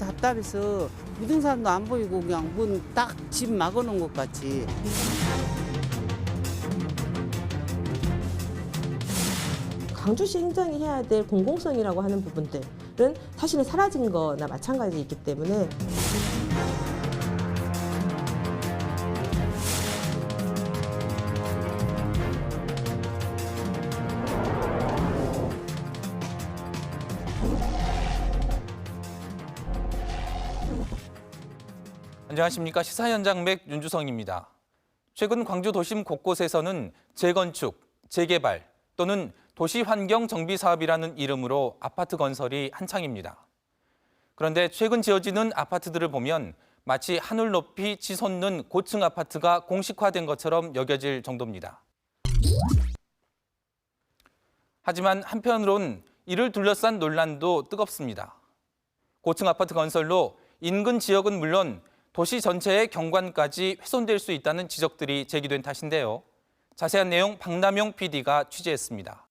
답답해서 부동산도 안 보이고 그냥 문 딱 집 막아놓은 것 같이. 광주시 행정이 해야 될 공공성이라고 하는 부분들은 사실은 사라진 거나 마찬가지이기 때문에 안녕하십니까. 시사현장맥 윤주성입니다. 최근 광주 도심 곳곳에서는 재건축, 재개발 또는 도시환경정비사업이라는 이름으로 아파트 건설이 한창입니다. 그런데 최근 지어지는 아파트들을 보면 마치 하늘 높이 치솟는 고층 아파트가 공식화된 것처럼 여겨질 정도입니다. 하지만 한편으론 이를 둘러싼 논란도 뜨겁습니다. 고층 아파트 건설로 인근 지역은 물론 도시 전체의 경관까지 훼손될 수 있다는 지적들이 제기된 탓인데요. 자세한 내용 박남용 PD가 취재했습니다.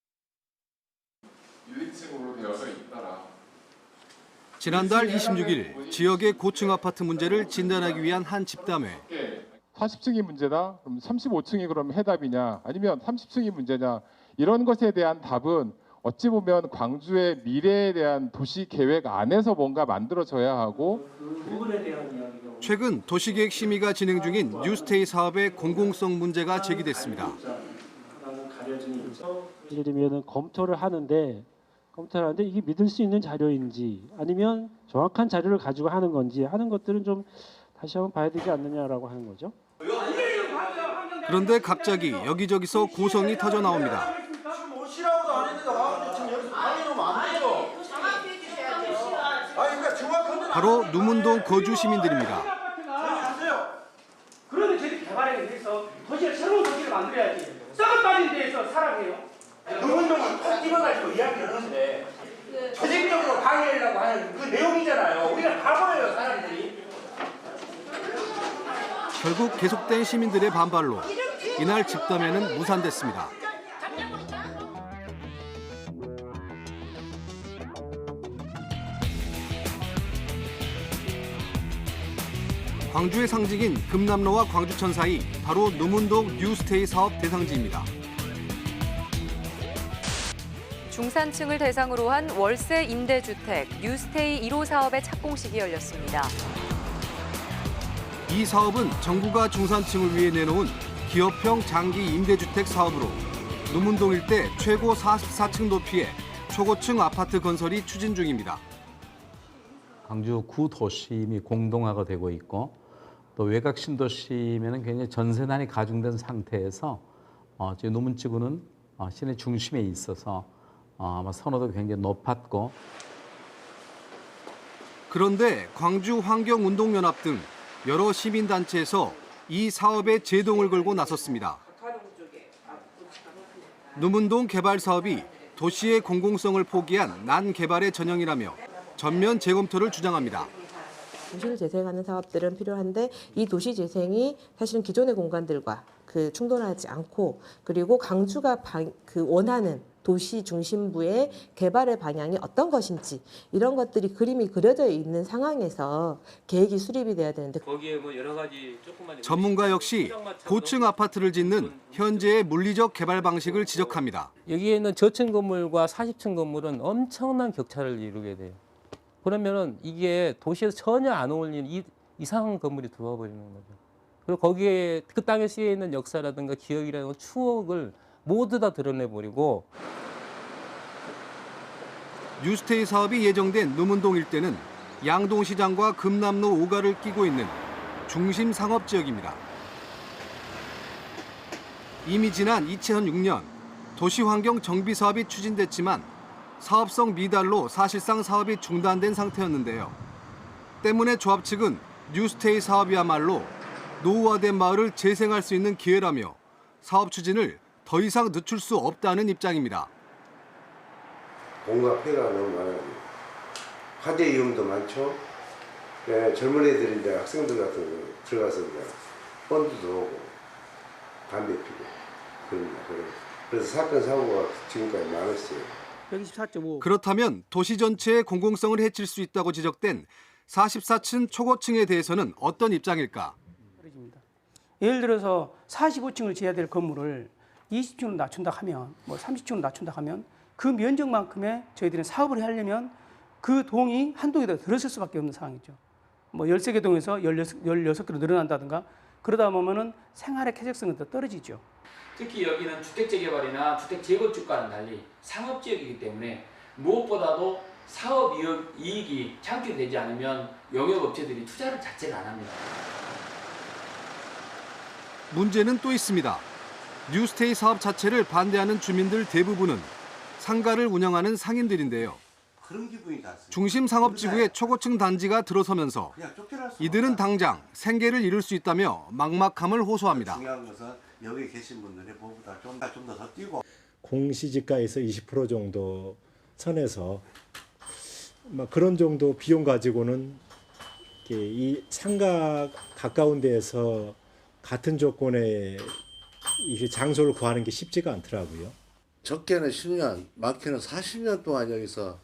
지난달 26일 지역의 고층 아파트 문제를 진단하기 위한 한 집담회. 40층이 문제다? 그럼 35층이 그럼 해답이냐? 아니면 30층이 문제냐? 이런 것에 대한 답은 어찌 보면 광주의 미래에 대한 도시 계획 안에서 뭔가 만들어져야 하고 최근 도시계획 심의가 진행 중인 뉴스테이 사업의 공공성 문제가 제기됐습니다. 예를 들면 검토를 하는데 이게 믿을 수 있는 자료인지 아니면 정확한 자료를 가지고 하는 건지 하는 것들은 좀 다시 한번 봐야 되지 않느냐라고 하는 거죠. 그런데 갑자기 여기저기서 고성이 터져 나옵니다. 바로 누문동 거주 시민들입니다. 그런데 저희 개발에 대해서 도시를 새로운 도시를 만들어야지. 썩어 빠진 데에서 살아게요. 누문동을 콕 집어가지고 이야기를 하는데 조직적으로 방해하려고 하는 그 내용이잖아요. 우리가 바보예요, 사람들이. 결국 계속된 시민들의 반발로 이날 집담회는 무산됐습니다. 광주의 상징인 금남로와 광주천 사이 바로 누문동 뉴스테이 사업 대상지입니다. 중산층을 대상으로 한 월세 임대주택 뉴스테이 1호 사업의 착공식이 열렸습니다. 이 사업은 정부가 중산층을 위해 내놓은 기업형 장기 임대주택 사업으로 누문동 일대 최고 44층 높이의 초고층 아파트 건설이 추진 중입니다. 광주 구도심이 공동화가 되고 있고 또 외곽 신도시면은 굉장히 전세난이 가중된 상태에서 지금 누문지구는 시내 중심에 있어서 아마 선호도가 굉장히 높았고 그런데 광주 환경운동연합 등 여러 시민단체에서 이 사업에 제동을 걸고 나섰습니다. 누문동 개발 사업이 도시의 공공성을 포기한 난개발의 전형이라며 전면 재검토를 주장합니다. 도시를 재생하는 사업들은 필요한데 이 도시 재생이 사실은 기존의 공간들과 충돌하지 않고 그리고 광주가 원하는 도시 중심부의 개발의 방향이 어떤 것인지 이런 것들이 그림이 그려져 있는 상황에서 계획이 수립이 돼야 되는데 거기에 뭐 여러 가지 조그만 전문가 역시 고층 아파트를 짓는 현재의 물리적 개발 방식을 지적합니다. 여기에 있는 저층 건물과 40층 건물은 엄청난 격차를 이루게 돼요. 그러면은 이게 도시에서 전혀 안 어울리는 이상한 건물이 들어와 버리는 거죠. 그리고 거기에 그 땅에 쓰여 있는 역사라든가 기억이라든가 추억을 모두 다 드러내버리고. 뉴스테이 사업이 예정된 누문동 일대는 양동시장과 금남로 5가를 끼고 있는 중심 상업지역입니다. 이미 지난 2006년 도시환경 정비 사업이 추진됐지만 사업성 미달로 사실상 사업이 중단된 상태였는데요. 때문에 조합 측은 뉴스테이 사업이야말로 노후화된 마을을 재생할 수 있는 기회라며 사업 추진을 더 이상 늦출 수 없다는 입장입니다. 공과 폐가 너무 많아요. 화재 위험도 많죠. 젊은 애들이 이제 학생들 같은 거 들어가서 이제 본드도 오고 담배 피고 그럽니다. 그래서 사건 사고가 지금까지 많았어요. 124.5. 그렇다면 도시 전체의 공공성을 해칠 수 있다고 지적된 44층 초고층에 대해서는 어떤 입장일까? 예를 들어서 45층을 지어야 될 건물을 20층으로 낮춘다 하면, 뭐 30층으로 낮춘다 하면 그 면적만큼의 저희들은 사업을 하려면 그 동이 한 동이 더 들었을 수밖에 없는 상황이죠. 뭐 13개 동에서 16개로 늘어난다든가 그러다 보면은 생활의 쾌적성은 더 떨어지죠. 특히 여기는 주택 재개발이나 주택 재건축과는 달리 상업지역이기 때문에 무엇보다도 사업 이익이 창출되지 않으면 영역업체들이 투자를 자체를 안 합니다. 문제는 또 있습니다. 뉴스테이 사업 자체를 반대하는 주민들 대부분은 상가를 운영하는 상인들인데요. 그런 기분이 났어요. 중심 상업지구의 초고층 단지가 들어서면서 이들은 당장 생계를 잃을 수 있다며 막막함을 호소합니다. 중요한 것은 여기 계신 분들이 보다 좀 더 뛰고 공시지가에서 20% 정도 선에서 그런 정도 비용 가지고는 이 상가 가까운 데에서 같은 조건의 이 장소를 구하는 게 쉽지가 않더라고요. 적게는 10년, 많게는 40년 동안 여기서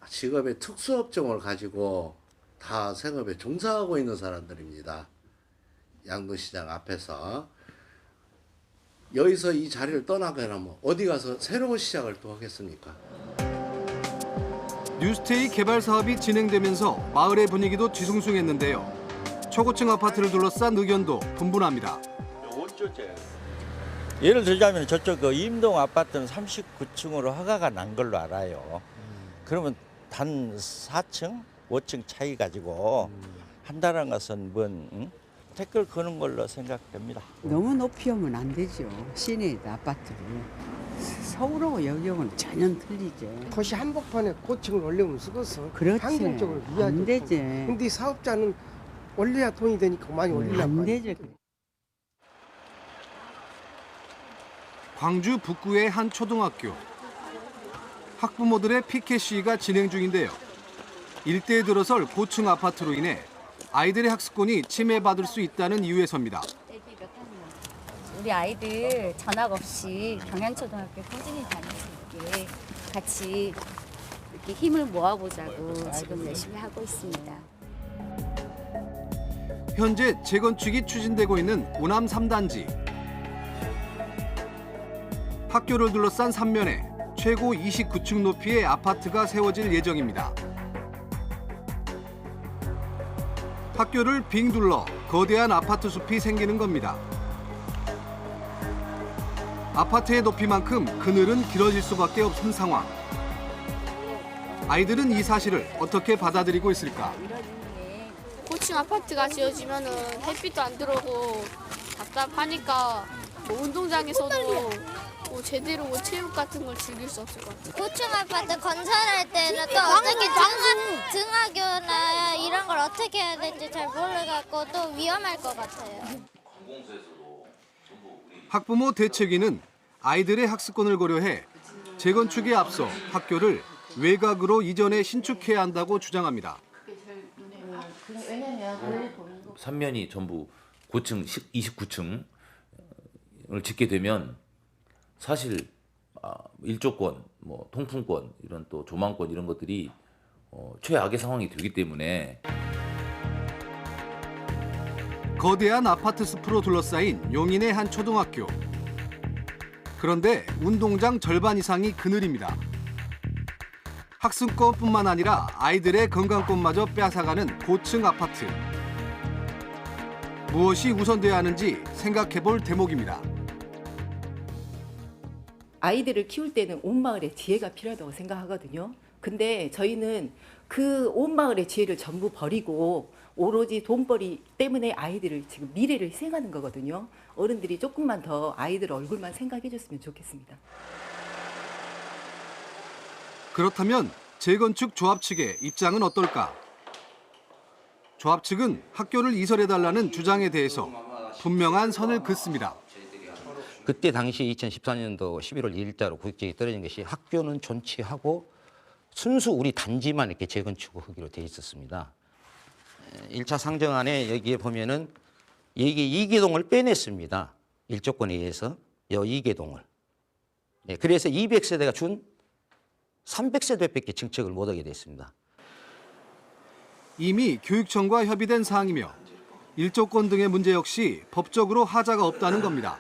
직업의 특수업종을 가지고 다 생업에 종사하고 있는 사람들입니다. 양도시장 앞에서 여기서 이 자리를 떠나게 하면 어디 가서 새로운 시작을 또 하겠습니까? 뉴스테이 개발 사업이 진행되면서 마을의 분위기도 뒤숭숭했는데요. 초고층 아파트를 둘러싼 의견도 분분합니다. 예를 들자면 저쪽 그 임동 아파트는 39층으로 허가가 난 걸로 알아요. 그러면 단 4층, 5층 차이 가지고 한다는 것은 뭔 댓글 거는 걸로 생각됩니다. 너무 높이 오면 안 되죠. 시내 아파트를. 서울하고 여기하고는 전혀 틀리죠. 도시 한복판에 고층을 올리면 쓰겠어. 그렇지. 환경적으로 위하죠. 안 되지. 근데 사업자는 올려야 돈이 되니까 많이 올리려고. 안 되죠. 광주 북구의 한 초등학교. 학부모들의 피켓 시위가 진행 중인데요. 일대에 들어설 고층 아파트로 인해 아이들의 학습권이 침해받을 수 있다는 이유에서입니다. 우리 아이들 전학 없이 경양초등학교 꾸준히 다닐 수 있게 같이 이렇게 힘을 모아보자고 지금 열심히 하고 있습니다. 현재 재건축이 추진되고 있는 오남 3단지. 학교를 둘러싼 3면에 최고 29층 높이의 아파트가 세워질 예정입니다. 학교를 빙 둘러 거대한 아파트 숲이 생기는 겁니다. 아파트의 높이만큼 그늘은 길어질 수밖에 없는 상황. 아이들은 이 사실을 어떻게 받아들이고 있을까? 고층 아파트가 지어지면은 햇빛도 안 들어오고 답답하니까 뭐 운동장에서도 뭐 제대로 뭐 체육 같은 걸 즐길 수 없을 것 같아요. 고층 아파트 건설할 때는 또 어떻게 등하교나 이런 걸 어떻게 해야 되는지 잘 몰라갖고 또 위험할 것 같아요. 학부모 대책위는 아이들의 학습권을 고려해 재건축에 앞서 학교를 외곽으로 이전해 신축해야 한다고 주장합니다. 왜냐면 3면이 전부 고층 29층을 짓게 되면 사실 일조권, 뭐 통풍권, 이런 또 조망권 이런 것들이 최악의 상황이 되기 때문에 거대한 아파트 숲으로 둘러싸인 용인의 한 초등학교. 그런데 운동장 절반 이상이 그늘입니다. 학습권뿐만 아니라 아이들의 건강권마저 뺏어가는 고층 아파트. 무엇이 우선돼야 하는지 생각해볼 대목입니다. 아이들을 키울 때는 온 마을의 지혜가 필요하다고 생각하거든요. 근데 저희는 그 온 마을의 지혜를 전부 버리고 오로지 돈벌이 때문에 아이들을 지금 미래를 희생하는 거거든요. 어른들이 조금만 더 아이들 얼굴만 생각해 줬으면 좋겠습니다. 그렇다면 재건축 조합 측의 입장은 어떨까? 조합 측은 학교를 이설해달라는 주장에 대해서 분명한 선을 긋습니다. 그때 당시 2014년도 11월 1일자로 구역지역이 떨어진 것이 학교는 존치하고 순수 우리 단지만 이렇게 재건축하기로 돼 있었습니다. 1차 상정안에 여기에 보면은 여기 이계동을 빼냈습니다. 일조권에 의해서 이계동을. 네, 그래서 200세대가 준 300세대밖에 증책을 못하게 됐습니다. 이미 교육청과 협의된 사항이며 일조권 등의 문제 역시 법적으로 하자가 없다는 겁니다.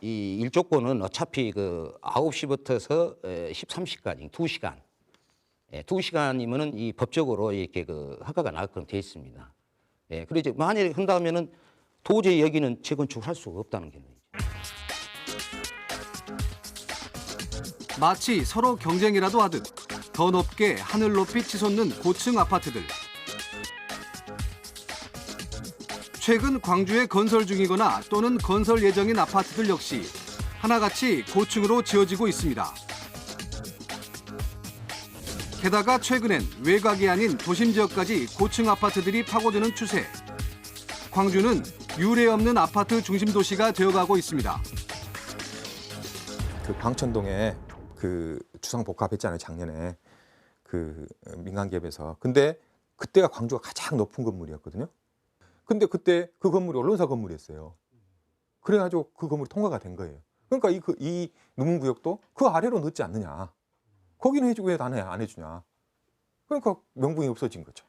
이 일조권은 어차피 그 9시부터서 13시까지 2시간. 2시간이면은 이 법적으로 이렇게 그 허가가 나게끔 돼 있습니다. 그래서 만약에 한다면은 도저히 여기는 재건축할 수가 없다는 게. 마치 서로 경쟁이라도 하듯 더 높게 하늘 높이 치솟는 고층 아파트들. 최근 광주에 건설 중이거나 또는 건설 예정인 아파트들 역시 하나같이 고층으로 지어지고 있습니다. 게다가 최근엔 외곽이 아닌 도심 지역까지 고층 아파트들이 파고드는 추세. 광주는 유례 없는 아파트 중심 도시가 되어가고 있습니다. 그 광천동에 그 주상복합했잖아요, 작년에 그 민간기업에서. 근데 그때가 광주가 가장 높은 건물이었거든요. 근데 그때 그 건물이 언론사 건물이었어요. 그래가지고 그 건물이 통과가 된 거예요. 그러니까 이 누문구역도 그 아래로 넣지 않느냐. 거기는 해주고 왜 나는 안 해주냐. 그러니까 명분이 없어진 거죠.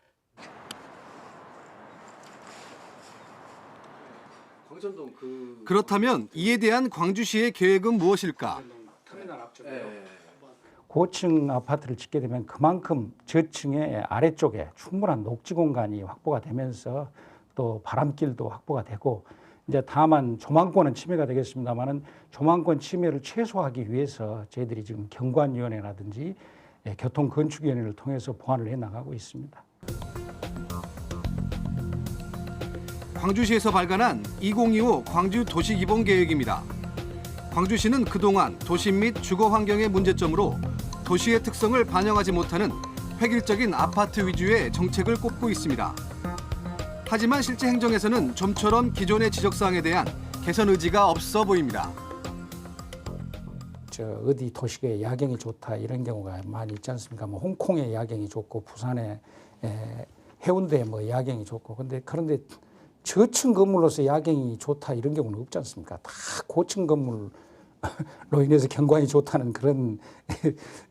그렇다면 이에 대한 광주시의 계획은 무엇일까? 고층 아파트를 짓게 되면 그만큼 저층의 아래쪽에 충분한 녹지 공간이 확보가 되면서 또 바람길도 확보가 되고, 이제 다만 조망권은 침해가 되겠습니다만은 조망권 침해를 최소화하기 위해서 저희들이 지금 경관위원회라든지 교통건축위원회를 통해서 보완을 해 나가고 있습니다. 광주시에서 발간한 2025 광주 도시기본계획입니다. 광주시는 그동안 도심 및 주거 환경의 문제점으로 도시의 특성을 반영하지 못하는 획일적인 아파트 위주의 정책을 꼽고 있습니다. 하지만 실제 행정에서는 좀처럼 기존의 지적사항에 대한 개선 의지가 없어 보입니다. 어디 도시의 야경이 좋다 이런 경우가 많이 있지 않습니까? 뭐 홍콩의 야경이 좋고 부산의 해운대 뭐 야경이 좋고, 그런데 저층 건물로서 야경이 좋다 이런 경우는 없지 않습니까? 다 고층 건물로 인해서 경관이 좋다는 그런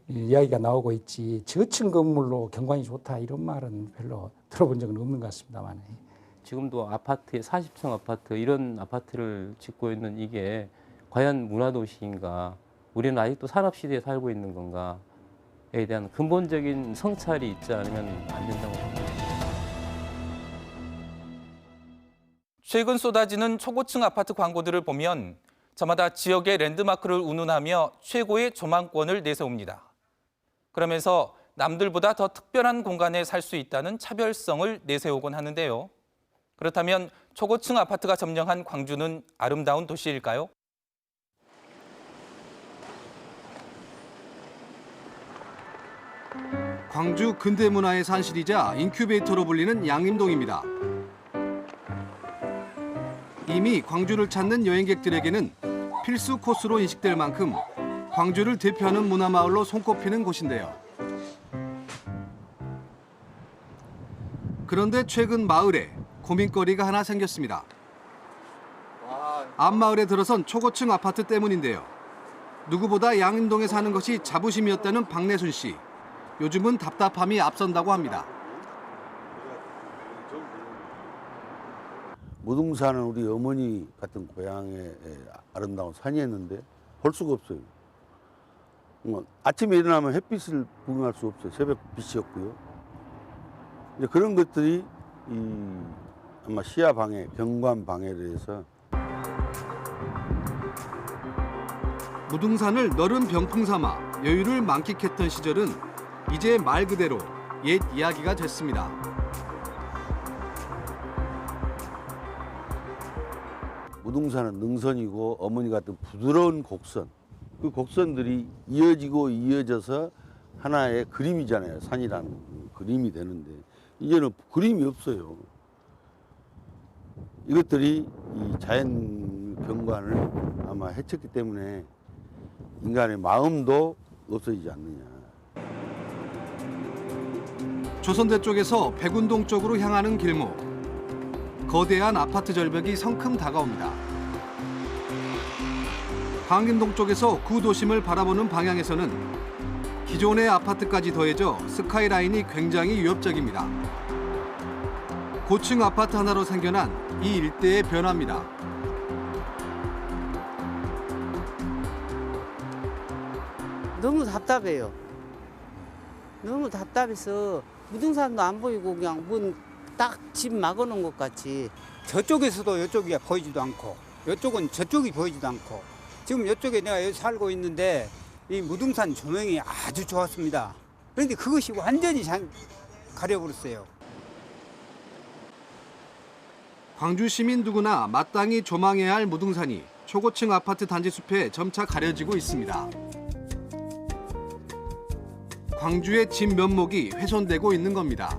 이야기가 나오고 있지, 저층 건물로 경관이 좋다 이런 말은 별로 들어본 적은 없는 것 같습니다만. 지금도 아파트에 40층 아파트 이런 아파트를 짓고 있는 이게 과연 문화도시인가, 우리는 아직도 산업시대에 살고 있는 건가에 대한 근본적인 성찰이 있지 않으면 안 된다고 생각합니다. 최근 쏟아지는 초고층 아파트 광고들을 보면 저마다 지역의 랜드마크를 운운하며 최고의 조망권을 내세웁니다. 그러면서 남들보다 더 특별한 공간에 살 수 있다는 차별성을 내세우곤 하는데요. 그렇다면 초고층 아파트가 점령한 광주는 아름다운 도시일까요? 광주 근대문화의 산실이자 인큐베이터로 불리는 양림동입니다. 이미 광주를 찾는 여행객들에게는 필수 코스로 인식될 만큼 광주를 대표하는 문화마을로 손꼽히는 곳인데요. 그런데 최근 마을에 고민거리가 하나 생겼습니다. 앞마을에 들어선 초고층 아파트 때문인데요. 누구보다 양림동에 사는 것이 자부심이었다는 박내순 씨. 요즘은 답답함이 앞선다고 합니다. 무등산은 우리 어머니 같은 고향의 아름다운 산이었는데 볼 수가 없어요. 아침에 일어나면 햇빛을 구경할 수 없어요. 새벽빛이었고요. 이제 그런 것들이 아마 시야 방해, 경관 방해를 해서 무등산을 너른 병풍 삼아 여유를 만끽했던 시절은 이제 말 그대로 옛 이야기가 됐습니다. 무등산은 능선이고 어머니 같은 부드러운 곡선, 그 곡선들이 이어지고 이어져서 하나의 그림이잖아요. 산이라는 그림이 되는데 이제는 그림이 없어요. 이것들이 이 자연 경관을 아마 해쳤기 때문에 인간의 마음도 없어지지 않느냐. 조선대 쪽에서 백운동 쪽으로 향하는 길목. 거대한 아파트 절벽이 성큼 다가옵니다. 광림동 쪽에서 구도심을 바라보는 방향에서는 기존의 아파트까지 더해져 스카이라인이 굉장히 위협적입니다. 고층 아파트 하나로 생겨난 이 일대의 변화입니다. 너무 답답해요. 너무 답답해서 무등산도 안 보이고 그냥 문 딱 집 막아놓은 것 같이. 저쪽에서도 이쪽이 보이지도 않고 이쪽은 저쪽이 보이지도 않고 지금 이쪽에 내가 여기 살고 있는데 이 무등산 조명이 아주 좋았습니다. 그런데 그것이 완전히 가려버렸어요. 광주 시민 누구나 마땅히 조망해야 할 무등산이 초고층 아파트 단지 숲에 점차 가려지고 있습니다. 광주의 집 면목이 훼손되고 있는 겁니다.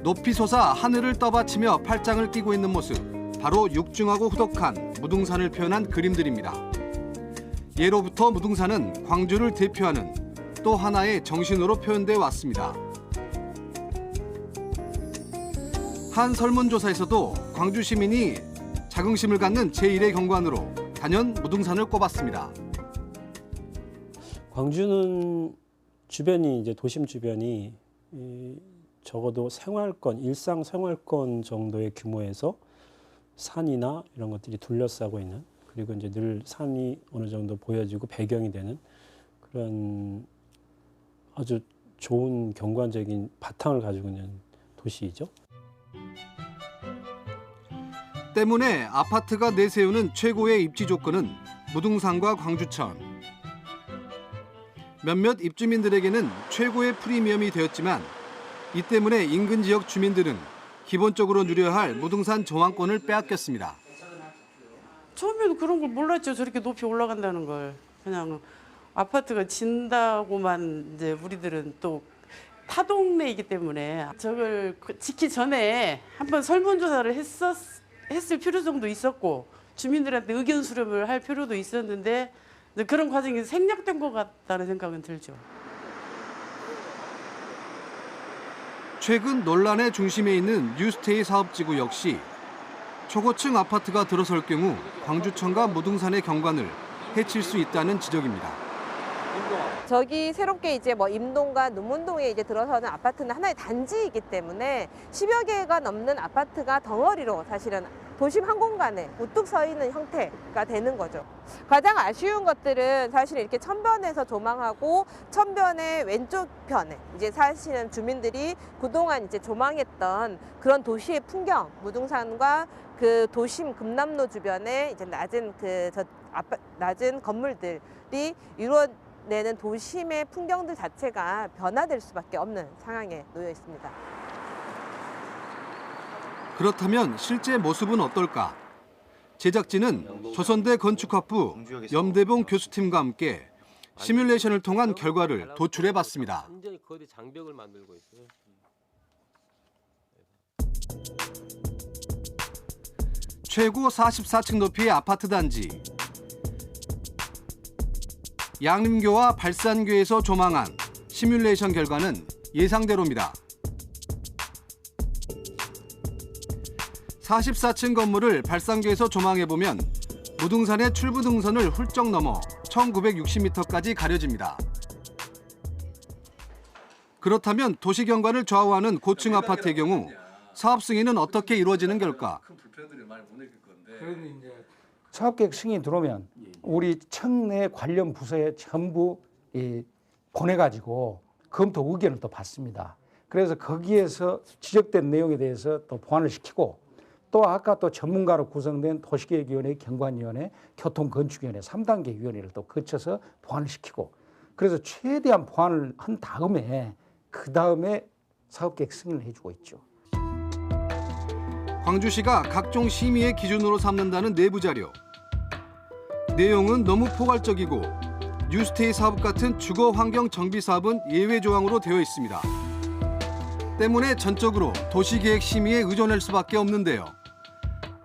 높이 솟아 하늘을 떠받치며 팔짱을 끼고 있는 모습, 바로 육중하고 후덕한 무등산을 표현한 그림들입니다. 예로부터 무등산은 광주를 대표하는 또 하나의 정신으로 표현돼 왔습니다. 한 설문조사에서도 광주 시민이 자긍심을 갖는 제1의 경관으로 단연 무등산을 꼽았습니다. 광주는 주변이 이제 도심 주변이 적어도 생활권, 일상 생활권 정도의 규모에서 산이나 이런 것들이 둘러싸고 있는, 그리고 이제 늘 산이 어느 정도 보여지고 배경이 되는 그런 아주 좋은 경관적인 바탕을 가지고 있는 도시이죠. 때문에 아파트가 내세우는 최고의 입지 조건은 무등산과 광주천. 몇몇 입주민들에게는 최고의 프리미엄이 되었지만 이 때문에 인근 지역 주민들은 기본적으로 누려야 할 무등산 조망권을 빼앗겼습니다. 처음에는 그런 걸 몰랐죠. 저렇게 높이 올라간다는 걸. 그냥 아파트가 진다고만 이제 우리들은 또 타동네이기 때문에 저걸 짓기 전에 한번 설문조사를 했을 필요 정도 있었고 주민들한테 의견 수렴을 할 필요도 있었는데 그런 과정이 생략된 것 같다는 생각은 들죠. 최근 논란의 중심에 있는 뉴스테이 사업지구 역시 초고층 아파트가 들어설 경우 광주천과 무등산의 경관을 해칠 수 있다는 지적입니다. 저기 새롭게 이제 뭐 임동과 눈문동에 이제 들어서는 아파트는 하나의 단지이기 때문에 10여 개가 넘는 아파트가 덩어리로 사실은 도심 한 공간에 우뚝 서 있는 형태가 되는 거죠. 가장 아쉬운 것들은 사실 이렇게 천변에서 조망하고 천변의 왼쪽 편에 이제 사실은 주민들이 그동안 이제 조망했던 그런 도시의 풍경, 무등산과 그 도심 금남로 주변에 이제 낮은 건물들이 이루어내는 도심의 풍경들 자체가 변화될 수밖에 없는 상황에 놓여 있습니다. 그렇다면 실제 모습은 어떨까? 제작진은 조선대 건축학부 염대봉 교수팀과 함께 시뮬레이션을 통한 결과를 도출해봤습니다. 완전히 거대 장벽을 만들고 있어요. 최고 44층 높이의 아파트 단지. 양림교와 발산교에서 조망한 시뮬레이션 결과는 예상대로입니다. 44층 건물을 발산교에서 조망해보면 무등산의 출부등선을 훌쩍 넘어 1960m까지 가려집니다. 그렇다면 도시경관을 좌우하는 고층 아파트의 경우 사업 승인은 어떻게 이루어지는 걸까? 사업계획 승인이 들어오면 우리 청내 관련 부서에 전부 보내가지고 검토 의견을 또 받습니다. 그래서 거기에서 지적된 내용에 대해서 또 보완을 시키고 또 아까 또 전문가로 구성된 도시계획위원회, 경관위원회, 교통건축위원회 3단계 위원회를 또 거쳐서 보완을 시키고 그래서 최대한 보완을 한 다음에 그 다음에 사업계획 승인을 해주고 있죠. 광주시가 각종 심의의 기준으로 삼는다는 내부 자료. 내용은 너무 포괄적이고 뉴스테이 사업 같은 주거 환경 정비 사업은 예외 조항으로 되어 있습니다. 때문에 전적으로 도시계획 심의에 의존할 수밖에 없는데요.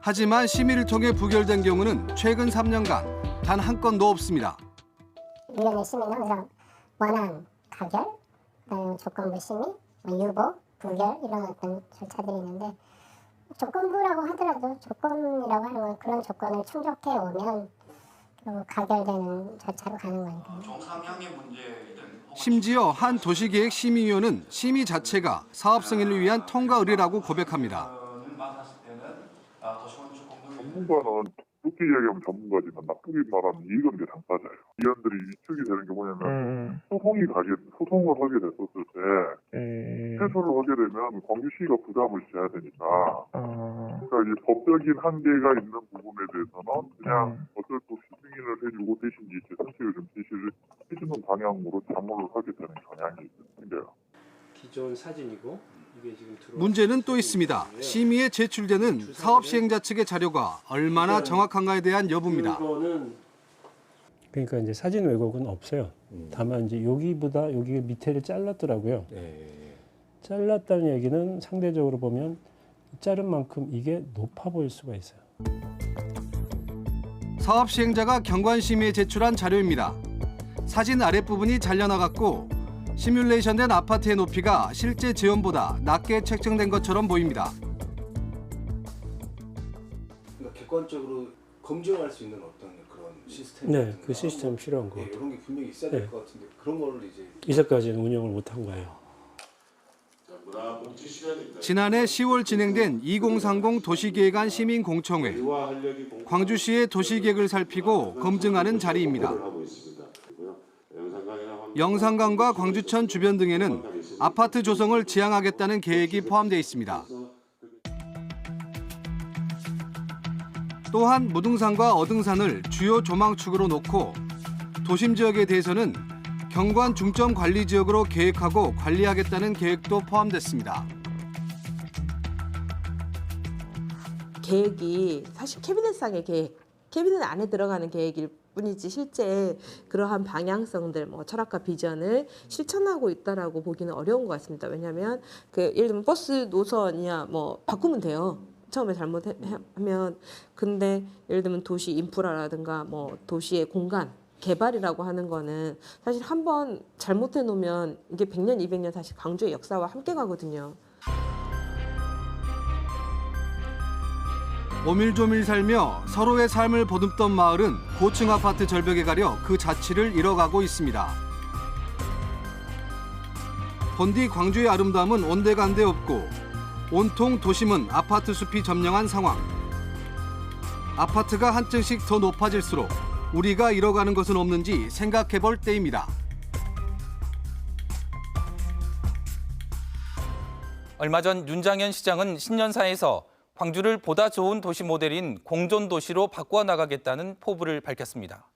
하지만 심의를 통해 부결된 경우는 최근 3년간 단 한 건도 없습니다. 위원회 심의는 항상 원안, 가결, 조건부 심의, 유보, 부결 이런 어떤 절차들이 있는데 조건부라고 하더라도 조건이라고 하는 건 그런 조건을 충족해 오면 가결되는 절차로 가는 거니까요. 정상향의 문제든 심지어 한 도시계획 심의위원은 심의 자체가 사업 승인을 위한 통과 의뢰라고 고백합니다. 전문가는 좋게 이야기하면 전문가지만 나쁘게 말하면 이익은 게 당사자예요. 위원들이 위축이 되는 게 뭐냐면 소송을 하게 됐었을 때 패소를 하게 되면 광주시가 부담을 져야 되니까 그러니까 이제 법적인 한계가 있는 부분에 대해서는 그냥 어쩔 수 없이 승인을 해주고 대신 이제 정책을 좀 제시를 해주는 방향으로 자문을 하게 되는 경향이 생겨요. 기존 사진이고 이게 지금 문제는 또 있습니다. 심의에 제출되는 사업 시행자 측의 자료가 얼마나 정확한가에 대한 여부입니다. 그러니까 이제 사진 왜곡은 없어요. 다만 이제 여기보다 여기 밑에를 잘랐더라고요. 잘랐다는 얘기는 상대적으로 보면 자른 만큼 이게 높아 보일 수가 있어요. 사업 시행자가 경관 심의에 제출한 자료입니다. 사진 아랫부분이 잘려나갔고 시뮬레이션된 아파트의 높이가 실제 지원보다 낮게 책정된 것처럼 보입니다. 그러니까 객관적으로 검증할 수 있는 어떤 그런 시스템. 네, 그 시스템 필요한 거. 이런 게 분명히 있어야 될 것 같은데 그런 거를 이제 이제까지는 운영을 못한 거예요. 지난해 10월 진행된 2030 도시계획안 시민공청회. 광주시의 도시계획을 살피고 검증하는 자리입니다. 영산강과 광주천 주변 등에는 아파트 조성을 지향하겠다는 계획이 포함되어 있습니다. 또한 무등산과 어등산을 주요 조망축으로 놓고 도심 지역에 대해서는 경관 중점 관리 지역으로 계획하고 관리하겠다는 계획도 포함됐습니다. 계획이 사실 캐비넷상의 계획, 캐비넷 안에 들어가는 계획일 뿐이지 실제 그러한 방향성들, 뭐 철학과 비전을 실천하고 있다라고 보기는 어려운 것 같습니다. 왜냐하면 그 예를 들면 버스 노선이야 뭐 바꾸면 돼요. 처음에 잘못하면. 근데 예를 들면 도시 인프라라든가 뭐 도시의 공간 개발이라고 하는 거는 사실 한번 잘못해 놓으면 이게 100년, 200년 사실 광주의 역사와 함께 가거든요. 오밀조밀 살며 서로의 삶을 보듬던 마을은 고층 아파트 절벽에 가려 그 자취를 잃어가고 있습니다. 본디 광주의 아름다움은 온데간데 없고 온통 도심은 아파트 숲이 점령한 상황. 아파트가 한 층씩 더 높아질수록 우리가 잃어가는 것은 없는지 생각해 볼 때입니다. 얼마 전 윤장현 시장은 신년사에서 광주를 보다 좋은 도시 모델인 공존도시로 바꿔 나가겠다는 포부를 밝혔습니다.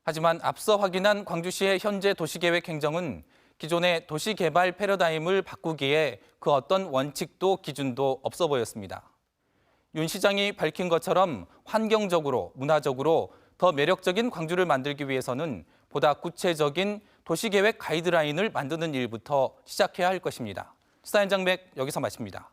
하지만 앞서 확인한 광주시의 현재 도시계획 행정은 기존의 도시개발 패러다임을 바꾸기에 그 어떤 원칙도 기준도 없어 보였습니다. 윤 시장이 밝힌 것처럼 환경적으로, 문화적으로 더 매력적인 광주를 만들기 위해서는 보다 구체적인 도시계획 가이드라인을 만드는 일부터 시작해야 할 것입니다. 수사 현장맥 여기서 마칩니다.